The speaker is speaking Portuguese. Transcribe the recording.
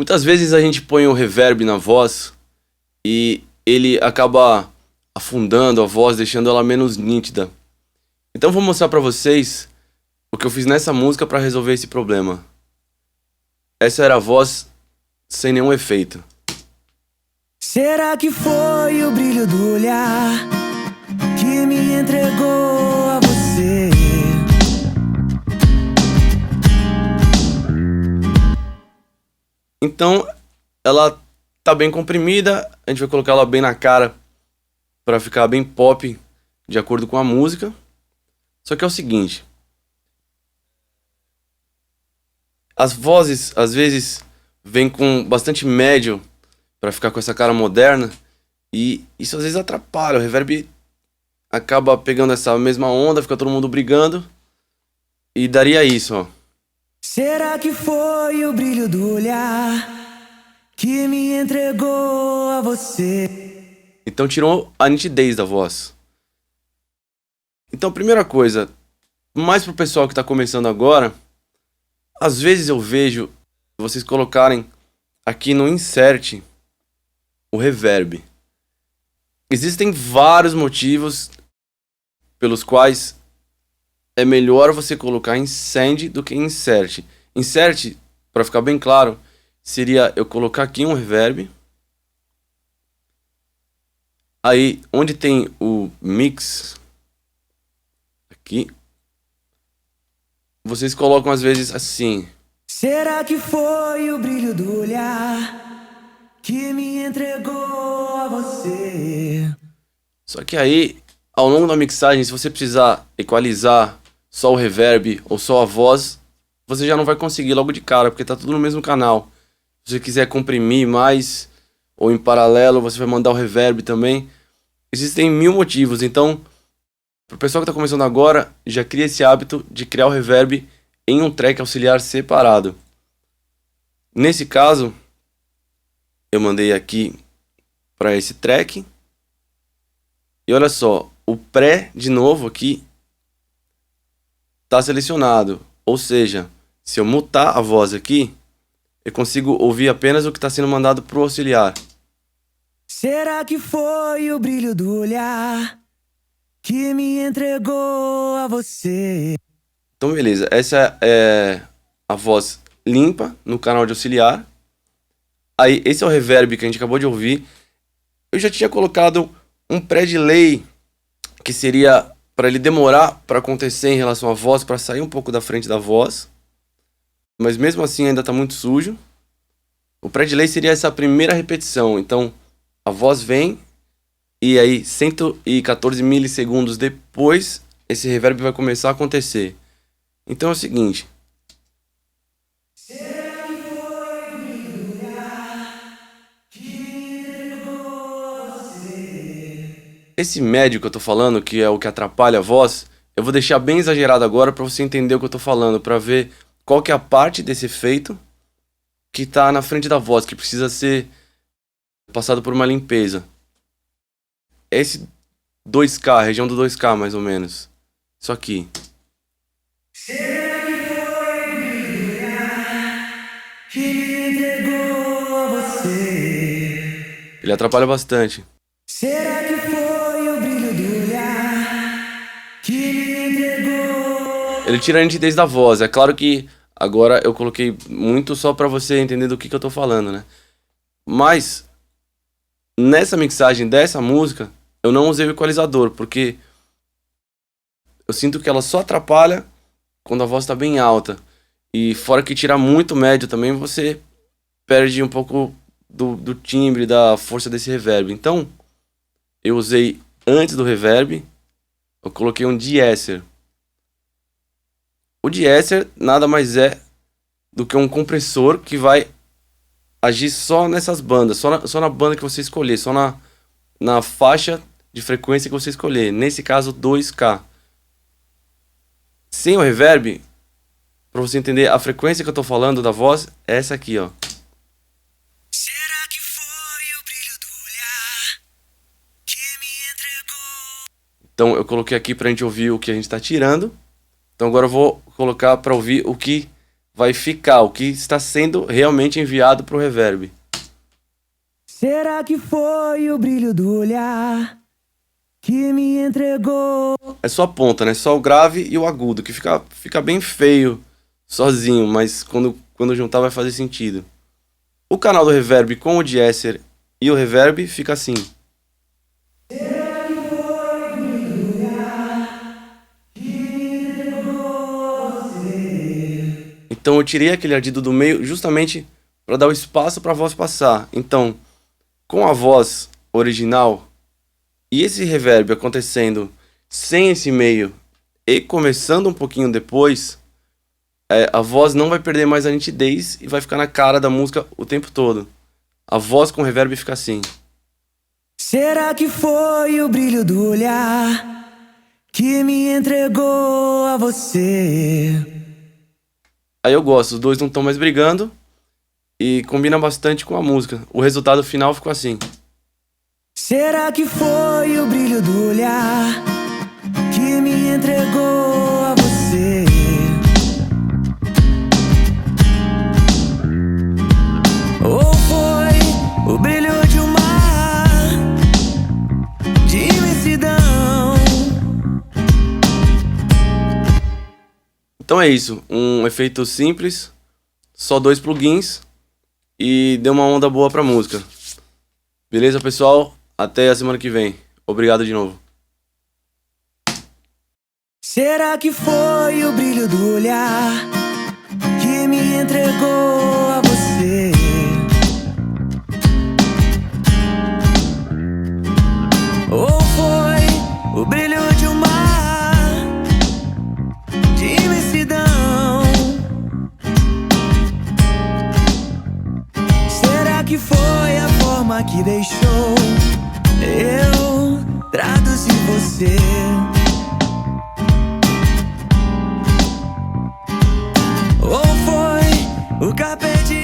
Muitas vezes a gente põe o reverb na voz e ele acaba afundando a voz, deixando ela menos nítida. Então vou mostrar pra vocês o que eu fiz nessa música pra resolver esse problema. Essa era a voz sem nenhum efeito. Será que foi o brilho do olhar que me entregou a você? Então ela tá bem comprimida, a gente vai colocar ela bem na cara pra ficar bem pop, de acordo com a música. Só que é o seguinte, as vozes às vezes vêm com bastante médio pra ficar com essa cara moderna, e isso às vezes atrapalha, o reverb acaba pegando essa mesma onda, fica todo mundo brigando, e daria isso, ó. Será que foi o brilho do olhar que me entregou a você? Então tirou a nitidez da voz. Então, primeira coisa, mais pro pessoal que tá começando agora, às vezes eu vejo vocês colocarem aqui no insert o reverb. Existem vários motivos pelos quais é melhor você colocar em send do que em insert. Insert, para ficar bem claro, seria eu colocar aqui um reverb. Aí, onde tem o mix, aqui, vocês colocam às vezes assim. Será que foi o brilho do olhar que me entregou a você? Só que aí, ao longo da mixagem, se você precisar equalizar só o reverb ou só a voz, você já não vai conseguir logo de cara, porque tá tudo no mesmo canal. Se você quiser comprimir mais, ou em paralelo, você vai mandar o reverb também. Existem 1000 motivos, então, pro pessoal que tá começando agora, já cria esse hábito de criar o reverb em um track auxiliar separado. Nesse caso, eu mandei aqui para esse track. E olha só, o pré de novo aqui está selecionado. Ou seja, se eu mutar a voz aqui, eu consigo ouvir apenas o que está sendo mandado pro auxiliar. Será que foi o brilho do olhar que me entregou a você? Então beleza, essa é a voz limpa no canal de auxiliar. Aí esse é o reverb que a gente acabou de ouvir. Eu já tinha colocado um pré-delay que seria para ele demorar para acontecer em relação à voz, para sair um pouco da frente da voz. Mas mesmo assim ainda está muito sujo. O pré-delay seria essa primeira repetição. Então a voz vem e aí 114 milissegundos depois esse reverb vai começar a acontecer. Então é o seguinte. Será que foi o brilho do olhar que me entregou a você? Esse médio que eu tô falando, que é o que atrapalha a voz, eu vou deixar bem exagerado agora para você entender o que eu tô falando, para ver qual que é a parte desse efeito que tá na frente da voz, que precisa ser passado por uma limpeza. Esse 2K, a região do 2K mais ou menos. Isso aqui. Será que foi o brilho do olhar que me entregou a você? Ele atrapalha bastante. Será que foi o brilho do olhar que me entregou? Ele tira a nitidez da voz. É claro que agora eu coloquei muito só para você entender do que eu tô falando, né? Mas nessa mixagem dessa música, eu não usei o equalizador, porque eu sinto que ela só atrapalha quando a voz tá bem alta. E fora que tirar muito médio também, você perde um pouco do timbre, da força desse reverb. Então, eu usei antes do reverb, eu coloquei um de-esser. O de-esser nada mais é do que um compressor que vai agir só nessas bandas, só na banda que você escolher, só na faixa de frequência que você escolher. Nesse caso, 2K. Sem o reverb, para você entender a frequência que eu tô falando da voz, é essa aqui, ó. Será que foi o brilho do olhar que me entregou? Então eu coloquei aqui pra gente ouvir o que a gente tá tirando. Então agora eu vou colocar pra ouvir o que vai ficar o que está sendo realmente enviado pro reverb. Será que foi o brilho do olhar que me entregou? É só a ponta, né? Só o grave e o agudo, que fica bem feio sozinho, mas quando juntar vai fazer sentido. O canal do reverb com o deesser e o reverb fica assim. Será que foi o brilho do olhar que me entregou você? Então eu tirei aquele ardido do meio justamente para dar o espaço para a voz passar. Então, com a voz original e esse reverb acontecendo sem esse meio e começando um pouquinho depois, a voz não vai perder mais a nitidez e vai ficar na cara da música o tempo todo. A voz com reverb fica assim. Será que foi o brilho do olhar que me entregou a você? Aí eu gosto, os dois não estão mais brigando e combina bastante com a música. O resultado final ficou assim. Será que foi o brilho do olhar que me entregou a você? Ou foi o brilho de um mar de imensidão? Então é isso, um efeito simples, só 2 plugins e deu uma onda boa pra música. Beleza, pessoal? Até a semana que vem. Obrigado de novo. Será que foi o brilho do olhar que me entregou a você? Ou foi o brilho de um mar de imensidão? Será que foi a forma que deixou eu traduzir você? Ou foi o carpete